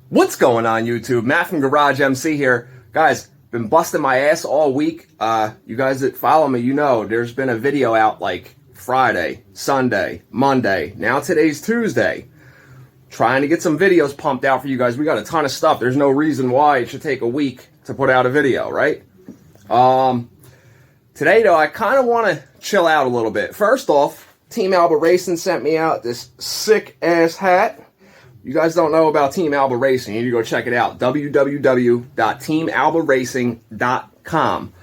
What's going on, YouTube? Matt from GarageMC here. Guys, been busting my ass all week. You guys that follow me, you know there's been a video out like Friday, Sunday, Monday. Now today's Tuesday. Trying to get some videos pumped out for you guys. We got a ton of stuff. There's no reason why it should take a week to put out a video, right? Today, though, I kind of want to chill out a little bit. First off, Team Alba Racing sent me out this sick-ass hat. You guys don't know about Team Alba Racing, you need to go check it out. www.teamalbaracing.com.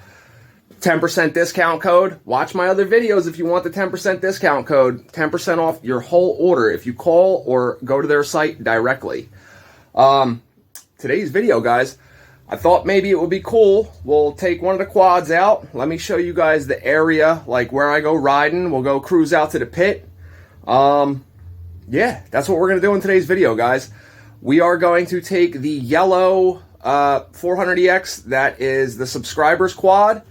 10% discount code. Watch my other videos if you want the 10% discount code. 10% off your whole order if you call or go to their site directly. Today's video, guys, I thought maybe it would be cool. We'll take one of the quads out. Let me show you guys the area, like where I go riding. We'll go cruise out to the pit. Yeah, that's what we're going to do in today's video, guys. We are going to take the yellow 400ex, that is the subscribers quad.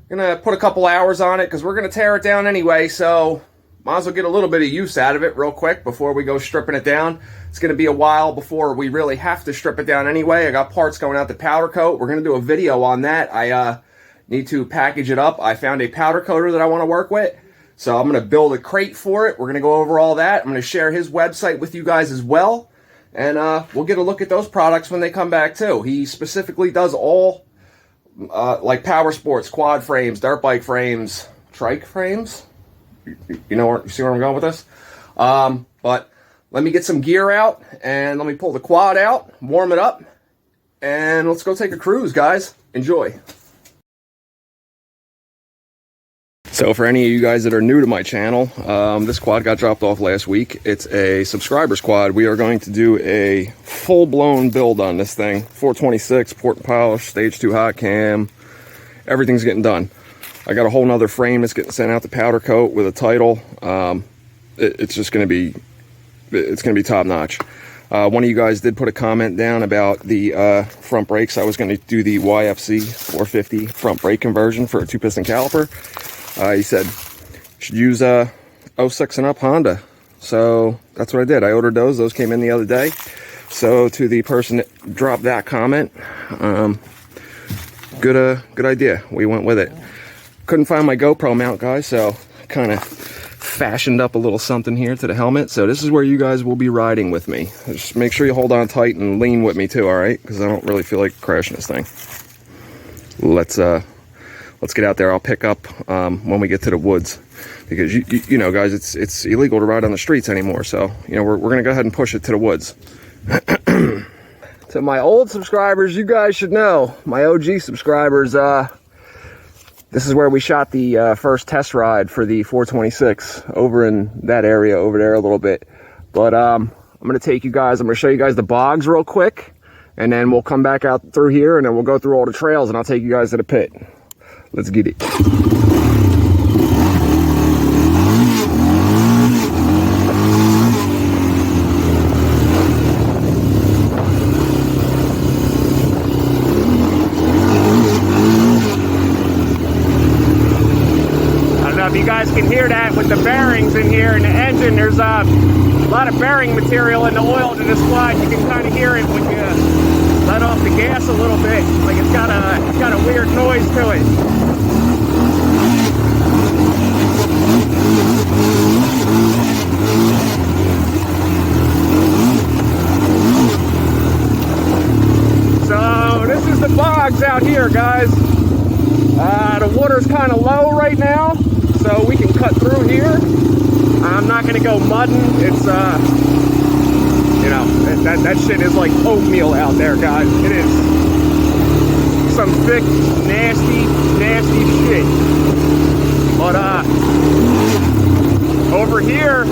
Gonna put a couple hours on it because we're gonna tear it down anyway, so might as well get a little bit of use out of it real quick before we go stripping it down. It's gonna be a while before we really have to strip it down anyway. I got parts going out to powder coat. We're gonna do a video on that. I need to package it up. I found a powder coater that I want to work with, so I'm gonna build a crate for it. We're gonna go over all that. I'm gonna share his website with you guys as well, and we'll get a look at those products when they come back too. He specifically does all like power sports, quad frames, dirt bike frames, trike frames. You know where, you see where I'm going with this? But let me get some gear out and let me pull the quad out, warm it up, and let's go take a cruise, guys. Enjoy. So for any of you guys that are new to my channel, this quad got dropped off last week. It's a subscribers quad. We are going to do a full-blown build on this thing. 426, port and polish, stage 2 hot cam. Everything's getting done. I got a whole nother frame that's getting sent out to powder coat with a title. It's just going to be, it's going to be top notch. One of you guys did put a comment down about the front brakes. I was going to do the YFC 450 front brake conversion for a 2-piston caliper. He said, you should use 06 and up Honda. So that's what I did. I ordered those. Those came in the other day. So to the person that dropped that comment, good idea. We went with it. Couldn't find my GoPro mount, guys, so kind of fashioned up a little something here to the helmet. So this is where you guys will be riding with me. Just make sure you hold on tight and lean with me too, all right? Because I don't really feel like crashing this thing. Let's get out there. I'll pick up when we get to the woods, because you know, guys, it's illegal to ride on the streets anymore. So you know, we're gonna go ahead and push it to the woods. To my old subscribers, you guys should know, my OG subscribers, this is where we shot the first test ride for the 426 over in that area over there a little bit. But I'm gonna take you guys. I'm gonna show you guys the bogs real quick, and then we'll come back out through here, and then we'll go through all the trails, and I'll take you guys to the pit. Let's get it. I don't know if you guys can hear that with the bearings in here in the engine. There's a lot of bearing material in the oil to this quad. You can kind of hear it when you let off the gas a little bit. Like it's got a weird noise to it. So this is the bogs out here, guys. The water's kind of low right now, so we can cut through here. I'm not gonna go mudding. It's you know, that shit is like oatmeal out there, guys. It is some thick, nasty shit. But over here,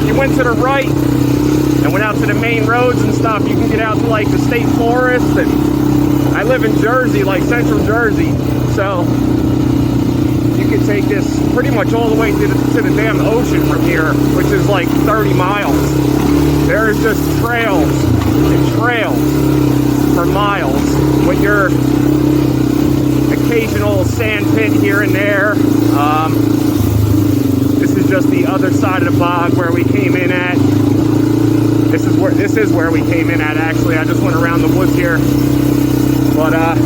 you went to the right and went out to the main roads and stuff. You can get out to like the state forest, and I live in Jersey, like central Jersey, so you can take this pretty much all the way to the damn ocean from here, which is like 30 miles. There's just trails and trails for miles with your occasional sand pit here and there. This is just the other side of the bog where we came in at. This is where we came in at, actually. I just went around the woods here. But I'll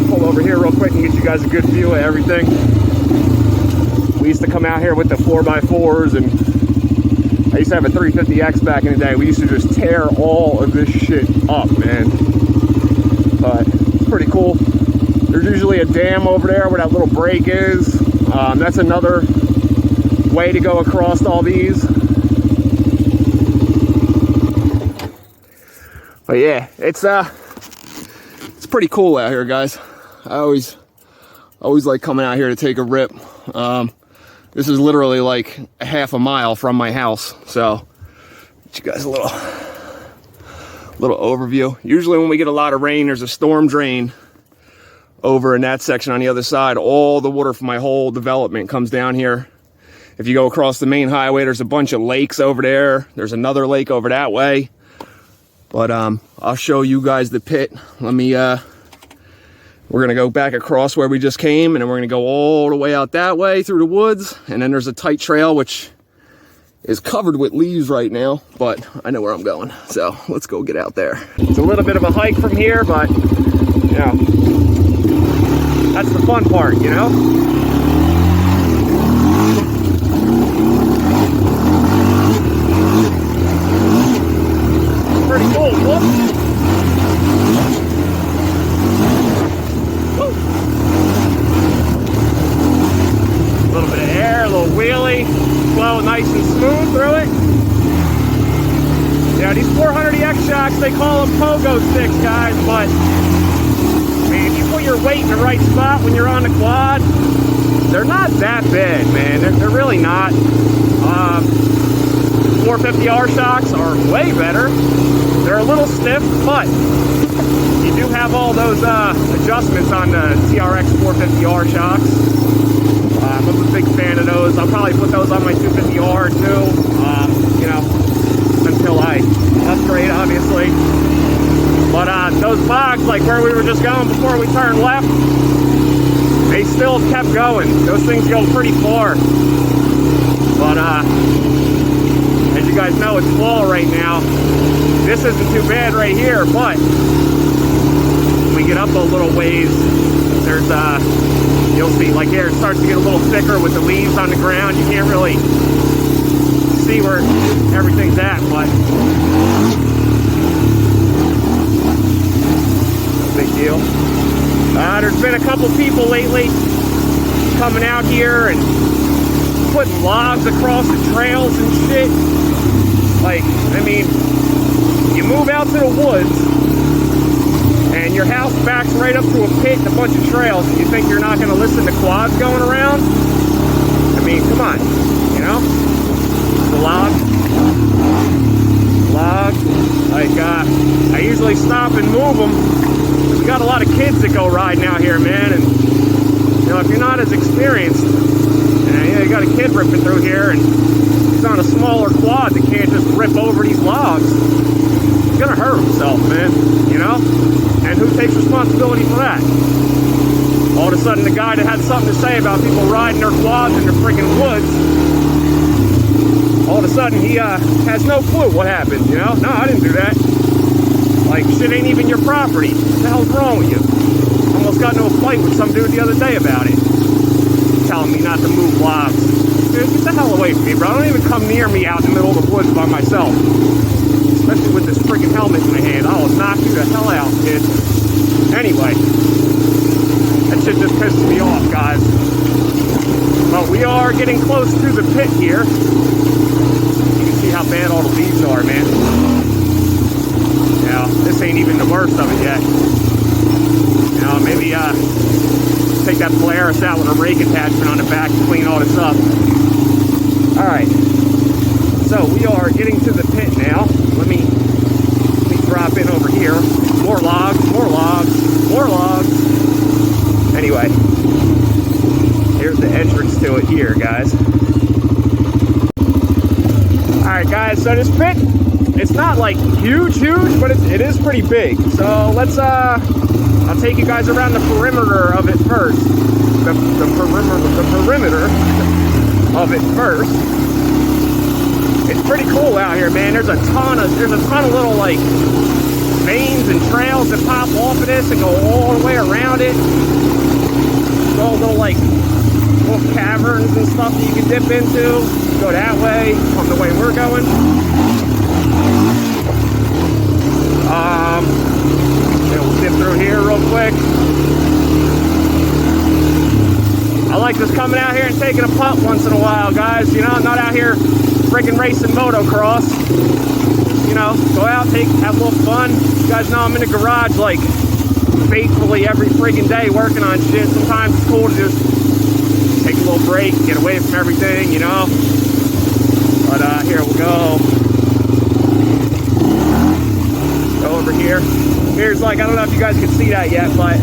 pull over here real quick and get you guys a good view of everything. We used to come out here with the 4x4s, and I used to have a 350X back in the day. We used to just tear all of this shit up, man. But it's pretty cool. There's usually a dam over there where that little break is. That's another way to go across all these. But yeah, it's pretty cool out here, guys. I always like coming out here to take a rip. This is literally like a half a mile from my house, so get you guys a little overview. Usually when we get a lot of rain, there's a storm drain over in that section on the other side. All the water from my whole development comes down here. If you go across the main highway, there's a bunch of lakes over there. There's another lake over that way. But I'll show you guys the pit. Let me we're gonna go back across where we just came, and then we're gonna go all the way out that way through the woods, and then there's a tight trail which is covered with leaves right now, but I know where I'm going, so let's go get out there. It's a little bit of a hike from here, but yeah, that's the fun part, you know? Pretty cool. Whoop. A little bit of air, a little wheelie, flow nice and smooth through it. Yeah, these 400ex shocks, they call them pogo sticks, guys, but man, if you put your weight in the right spot when you're on the quad, they're not that bad, man. They're really not. 450R shocks are way better. They're a little stiff, but you do have all those adjustments on the Trx400ex shocks. I'm a big fan of those. I'll probably put those on my 250R too, you know, until I upgrade, obviously. But those bogs, like where we were just going before we turned left, they still kept going. Those things go pretty far. But as you guys know, it's fall right now. This isn't too bad right here, but when we get up a little ways, there's you'll see, like here, it starts to get a little thicker with the leaves on the ground. You can't really see where everything's at, but no big deal. There's been a couple people lately coming out here and putting logs across the trails and shit. Like, I mean, you move out to the woods and your house backs right up to a pit and a bunch of trails, and you think you're not going to listen to quads going around? I mean, come on, you know? The log, like, I usually stop and move them. We got a lot of kids that go riding out here, man, and, you know, if you're not as experienced, you got a kid ripping through here, and he's on a smaller quad that can't just rip over these logs. He's gonna hurt himself, man, you know? And who takes responsibility for that? All of a sudden, the guy that had something to say about people riding their quads in the freaking woods, all of a sudden he has no clue what happened, you know? No, I didn't do that. Like, shit ain't even your property. What the hell's wrong with you? Almost got into a fight with some dude the other day about it. Telling me not to move logs. Dude, get the hell away from me, bro. Don't even come near me out in the middle of the woods by myself. Especially with this freaking helmet in my hand. I'll knock you the hell out, kid. Anyway, that shit just pisses me off, guys. But we are getting close to the pit here. You can see how bad all the leaves are, man. Now, this ain't even the worst of it yet. Now, maybe, take that Polaris out with a rake attachment on the back to clean all this up. Alright, so we are getting to the pit now. Let me drop in over here. More logs, more logs, more logs. Anyway, here's the entrance to it here, guys. Alright guys, so this pit, it's not like huge, but it is pretty big. So let's I'll take you guys around the perimeter of it first. The perimeter of it first. It's pretty cool out here, man. There's a ton of little like veins and trails that pop off of this and go all the way around it. All little like little caverns and stuff that you can dip into. Go that way from the way we're going. We'll dip through here real quick. I like just coming out here and taking a putt once in a while, guys. You know, I'm not out here freaking racing motocross. You know, go out, have a little fun. You guys know I'm in the garage like faithfully every freaking day working on shit. Sometimes it's cool to just take a little break, get away from everything, you know. But here we'll go. Go over here. Here's like, I don't know if you guys can see that yet, but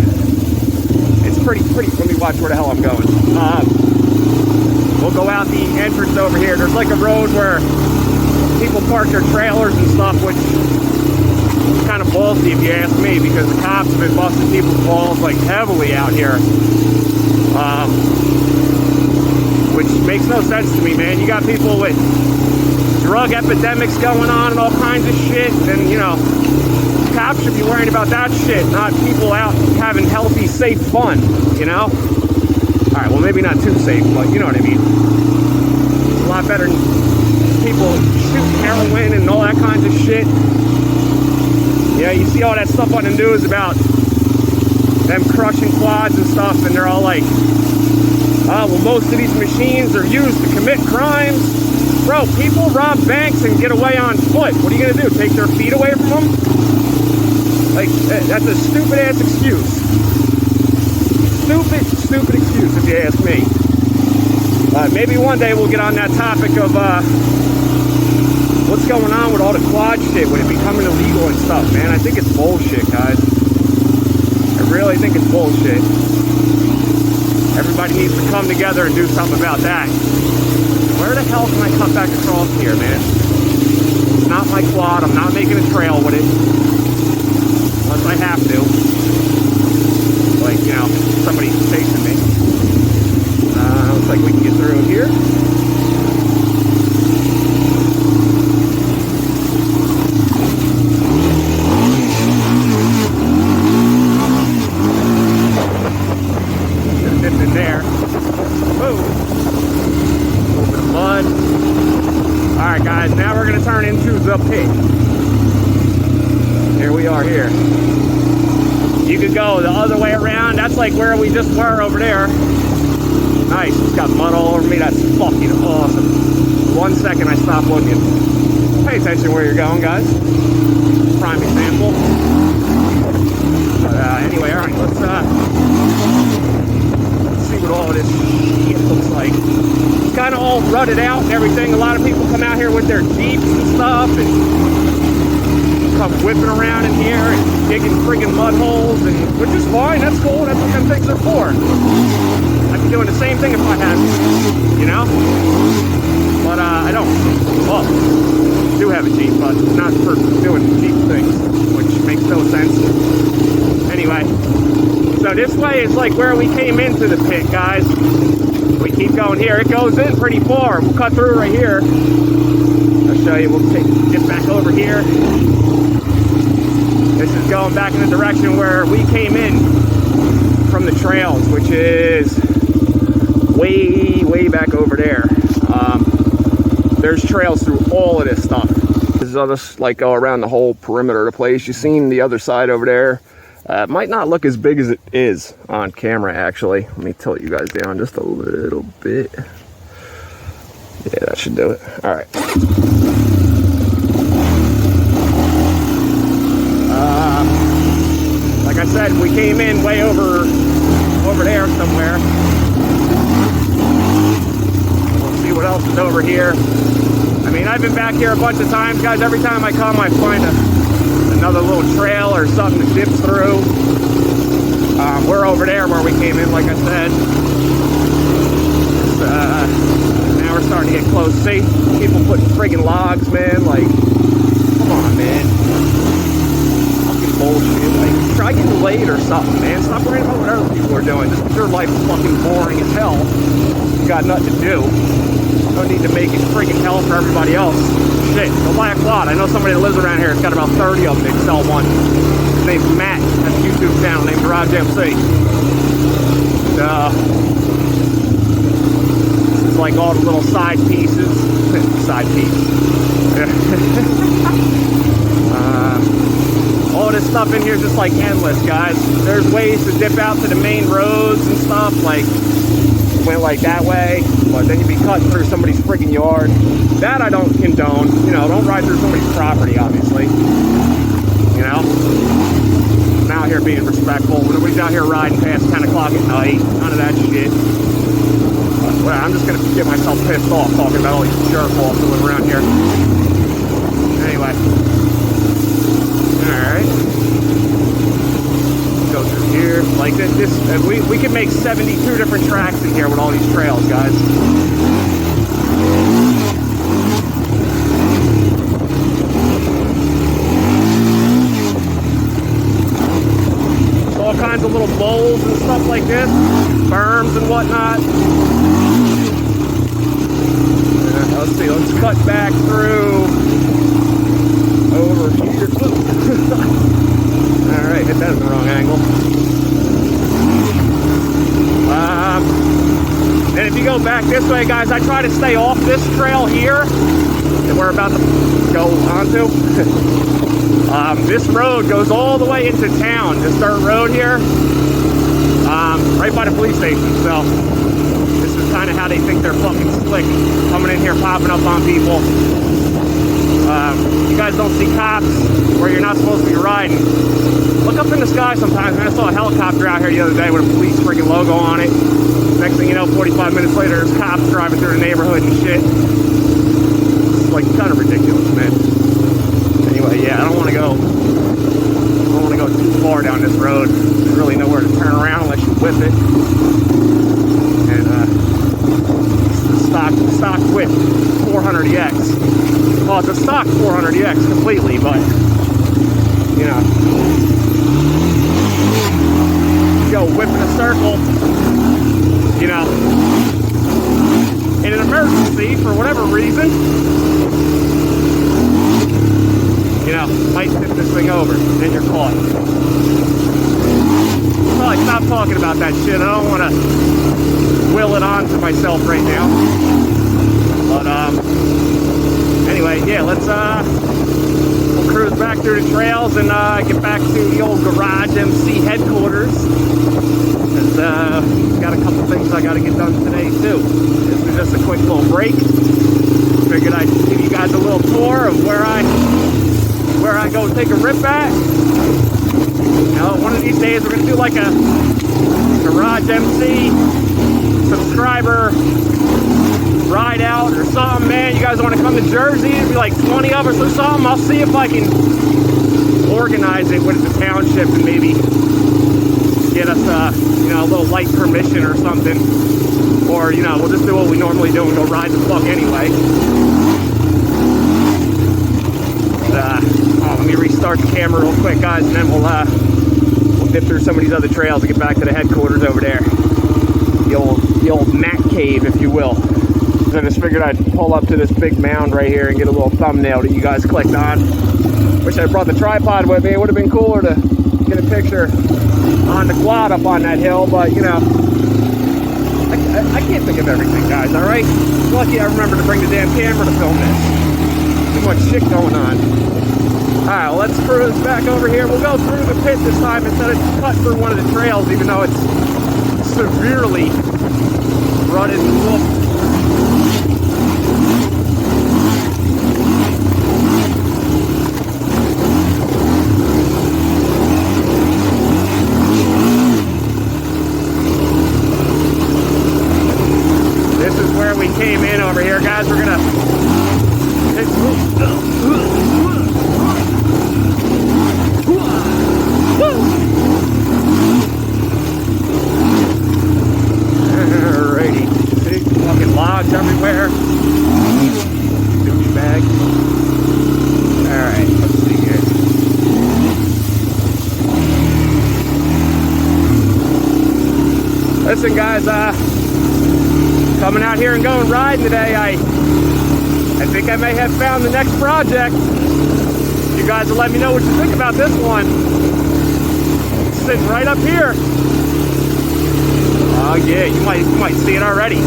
it's pretty. Let me watch where the hell I'm going. We'll go out the entrance over here. There's like a road where people park their trailers and stuff, which is kind of ballsy if you ask me, because the cops have been busting people's balls like heavily out here. Which makes no sense to me, man. You got people with drug epidemics going on and all kinds of shit, and you know, cops should be worrying about that shit, not people out having healthy, safe fun, you know? Alright, well maybe not too safe, but you know what I mean. It's a lot better than people shooting heroin and all that kinds of shit. Yeah, you see all that stuff on the news about them crushing quads and stuff, and they're all like, oh, well most of these machines are used to commit crimes. Bro, people rob banks and get away on foot. What are you gonna do, take their feet away from them? Like, that's a stupid ass excuse. Stupid excuse if you ask me. Maybe one day we'll get on that topic of what's going on with all the quad shit, with it becoming illegal and stuff, man. I think it's bullshit, guys. I really think it's bullshit. Everybody needs to come together and do something about that. Where the hell can I cut back across here, man? It's not my quad. I'm not making a trail with it. Unless I have to. Like, you know, somebody's chasing me. Looks like we can get through here. Just dipped in there. Whoa. A little bit of mud. Alright, guys, now we're going to turn into the pit. Here we are here. You could go the other way around. That's like where we just were over there. Nice. It's got mud all over me. That's fucking awesome. 1 second, I stopped looking. Pay attention where you're going, guys. Prime example. But anyway, all right. Let's see what all of this shit looks like. It's kind of all rutted out and everything. A lot of people come out here with their Jeeps and stuff and come whipping around in here and digging friggin' mud holes, and which is fine. That's cool. That's what them things are for. I'd be doing the same thing if I had, you know. But I don't. Well, I do have a Jeep, but not for doing Jeep things, which makes no sense. Anyway, so this way is like where we came into the pit, guys. We keep going here. It goes in pretty far. We'll cut through right here. I'll show you. We'll get back over here. This is going back in the direction where we came in from the trails, which is way back over there. There's trails through all of this stuff. This is just like go around the whole perimeter of the place. You've seen the other side over there. It might not look as big as it is on camera, actually. Let me tilt you guys down just a little bit. Yeah, that should do it. All right. Like I said, we came in way over there somewhere. We'll see what else is over here. I mean, I've been back here a bunch of times, guys. Every time I come, I find another little trail or something to dip through. We're over there where we came in, like I said. Now we're starting to get close. See, people putting friggin' logs, man. Like, come on, man. Fucking bullshit. Like, try getting laid or something, man. Stop worrying about what other people are doing. Just because your life is fucking boring as hell. You got nothing to do. No need to make it freaking hell for everybody else. Shit, go buy a quad. I know somebody that lives around here. It's got about 30 of them that sell one. His name's Matt. Has a YouTube channel named GarageMC. This is like all the little side pieces. Side piece. All this stuff in here is just like endless, guys. There's ways to dip out to the main roads and stuff, like went like that way, but then you'd be cutting through somebody's freaking yard. That I don't condone. You know, don't ride through somebody's property, obviously. You know? I'm out here being respectful. Nobody's out here riding past 10 o'clock at night. None of that shit. Well, I'm just gonna get myself pissed off talking about all these jerk-offs that live around here. Anyway. Alright. Go through here. Like this we could make 72 different tracks in here with all these trails, guys. There's all kinds of little bowls and stuff like this, berms and whatnot. Let's see, let's cut back through over here. Alright, hit that in the wrong angle. And if you go back this way, guys, I try to stay off this trail here that we're about to go onto. This road goes all the way into town, this dirt road here, right by the police station. So this is kind of how they think they're fucking slick, coming in here, popping up on people. You guys don't see cops where you're not supposed to be riding. Look up in the sky sometimes. Man, I saw a helicopter out here the other day with a police freaking logo on it. Next thing you know, 45 minutes later, there's cops driving through the neighborhood and shit. It's like kind of ridiculous, man. Anyway, yeah, I don't want to go too far down this road. There's really nowhere to turn around unless you whip it. And it's the stock whip 400ex. Well, it's a stock 400ex completely, but you know, go whip in a circle, you know, in an emergency for whatever reason, you know, might tip this thing over, then you're caught. Probably stop talking about that shit. I don't want to will it on to myself right now. But anyway, yeah, let's we'll cruise back through the trails and get back to the old GarageMC headquarters. Cause got a couple things I got to get done today too. This was just a quick little break. Figured I'd give you guys a little tour of where I go take a rip at. You know, one of these days we're gonna do like a GarageMC subscriber ride out or something, man. You guys want to come to Jersey? It'd be like 20 of us or something. I'll see if I can organize it with the township and maybe get us you know, a little light permission or something. Or, you know, we'll just do what we normally do and go ride the fuck anyway. But, let me restart the camera real quick, guys, and then we'll dip through some of these other trails and get back to the headquarters over there. The old gnat cave, if you will. So I just figured I'd pull up to this big mound right here and get a little thumbnail that you guys clicked on. Wish I brought the tripod with me. It would have been cooler to get a picture on the quad up on that hill, but you know, I can't think of everything, guys, alright? Lucky I remember to bring the damn camera to film this. Too much shit going on. Alright, well, let's cruise back over here. We'll go through the pit this time instead of cut through one of the trails, even though it's severely rutted and whooped. This is where we came in over here, guys. We're gonna alrighty, big fucking logs everywhere. Doobie bag. Alright, let's see here. Listen, guys, coming out here and going riding today, I think I may have found the next project. You guys will let me know what you think about this one. It's sitting right up here. Oh yeah, you might see it already.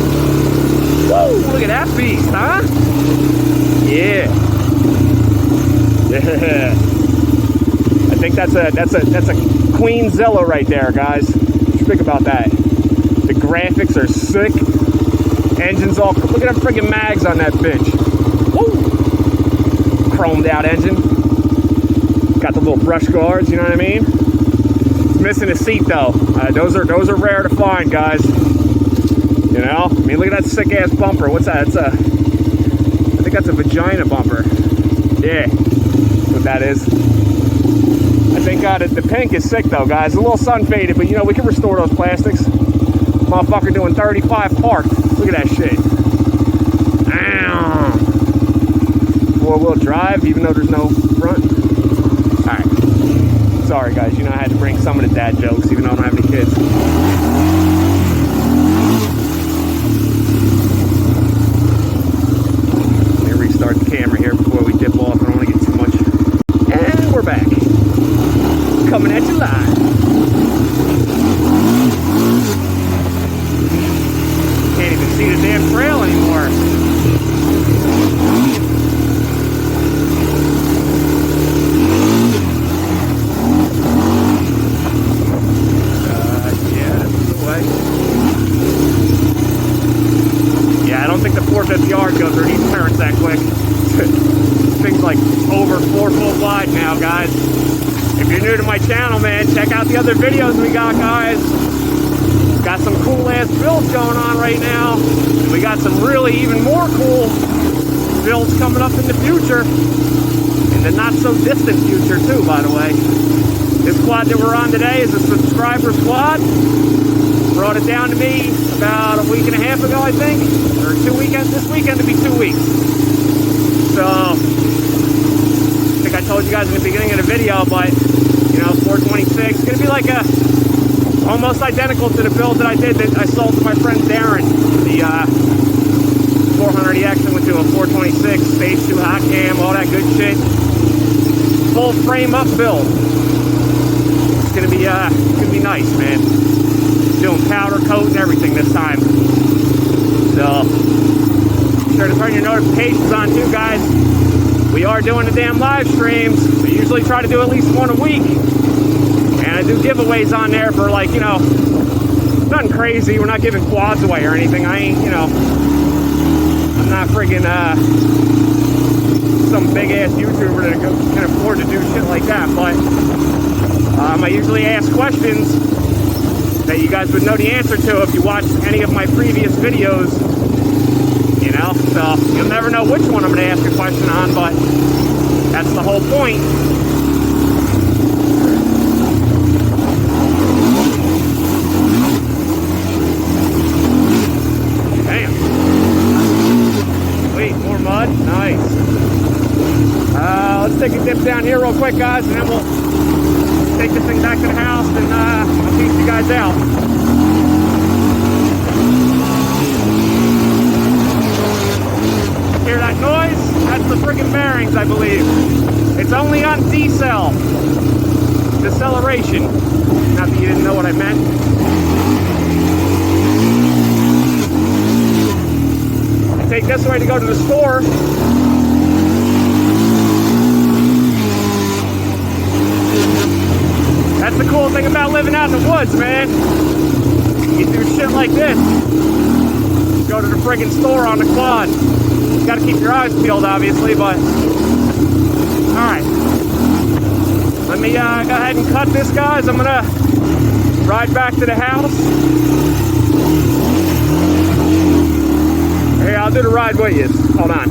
Whoa, look at that beast, huh? Yeah. Yeah. I think that's a Queen Zilla right there, guys. What you think about that? The graphics are sick. Engine's all, look at them friggin' mags on that bitch. Woo! Chromed out engine. Got the little brush guards, you know what I mean? It's missing a seat though. Those are rare to find, guys. You know? I mean, look at that sick ass bumper. What's that? I think that's a vagina bumper. Yeah. That's what that is. I think the pink is sick though, guys. A little sun faded, but you know, we can restore those plastics. Motherfucker doing 35 parked. Look at that shit. Ow. 4-wheel drive, even though there's no front. Alright. Sorry guys, you know I had to bring some of the dad jokes, even though I don't have any kids. Let me restart the camera here before we dip off. I don't want to get too much. And we're back. Coming at you live. Can't even see the damn trail anymore. Yeah, that's the way. Yeah, I don't think the 450R goes through these turns that quick. Thing's like over 4 foot wide now, guys. If you're new to my channel, man, check out the other videos we got, guys. Got some cool ass builds going on right now. And we got some really even more cool builds coming up in the future. In the not so distant future too, by the way. This quad that we're on today is a subscriber quad. Brought it down to me about a week and a half ago, I think. Or 2 weekends, this weekend to be 2 weeks. So, I think I told you guys in the beginning of the video, but, you know, 426. It's going to be like almost identical to the build that I did that I sold to my friend Darren. The 400ex and went to a 426, stage 2 hot cam, all that good shit. Full frame up build. It's going to be nice, man. Doing powder coat and everything this time. So, be sure to turn your notifications on too, guys. We are doing the damn live streams. We usually try to do at least one a week. And I do giveaways on there for, like, you know, nothing crazy. We're not giving quads away or anything. I ain't, you know, I'm not friggin' some big ass YouTuber that can afford to do shit like that. But I usually ask questions that you guys would know the answer to if you watched any of my previous videos. You know, so you'll never know which one I'm going to ask a question on, but that's the whole point. Damn. Sweet, more mud. Nice. Let's take a dip down here real quick, guys, and then we'll take this thing back to the house, and I'll teach you guys out. Hear that noise? That's the friggin' bearings, I believe. It's only on decel. Deceleration. Not that you didn't know what I meant. I take this way to go to the store. That's the cool thing about living out in the woods, man. You do shit like this. Go to the friggin' store on the quad. Gotta keep your eyes peeled, obviously, but... Alright. Let me go ahead and cut this, guys. I'm gonna ride back to the house. Hey, I'll do the ride with you. Hold on.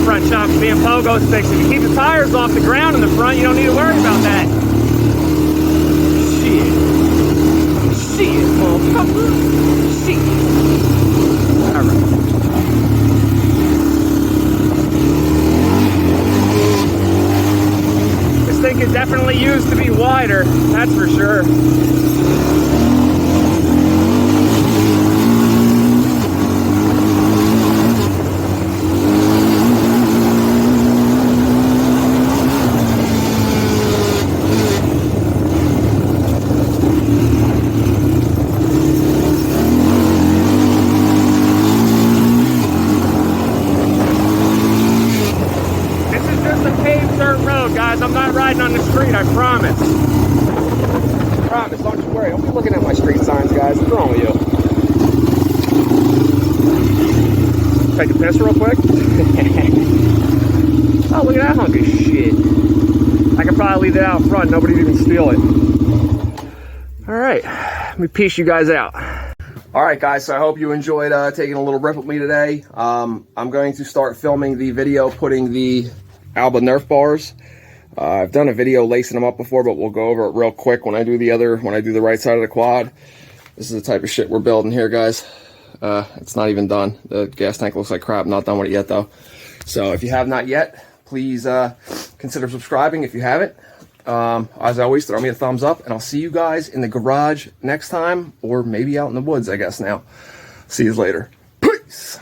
Front shock's being pogo sticks. If you keep the tires off the ground in the front, you don't need to worry about that. Shit. Shit, motherfucker. Shit. Alright. lighter, that's for sure. Guys, I'm not riding on the street, I promise. Promise, don't you worry. Don't be looking at my street signs, guys. What's wrong with you? Take a piss real quick. Oh, look at that hunk of shit. I could probably leave that out front, nobody'd even steal it. Alright, let me piece you guys out. Alright guys, so I hope you enjoyed taking a little rip with me today. I'm going to start filming the video putting the Alba Nerf bars. I've done a video lacing them up before, but we'll go over it real quick when I do the right side of the quad. This is the type of shit we're building here, guys. It's not even done. The gas tank looks like crap. Not done with it yet, though. So if you have not yet, please consider subscribing if you haven't. As always, throw me a thumbs up, and I'll see you guys in the garage next time, or maybe out in the woods, I guess now. See you later. Peace!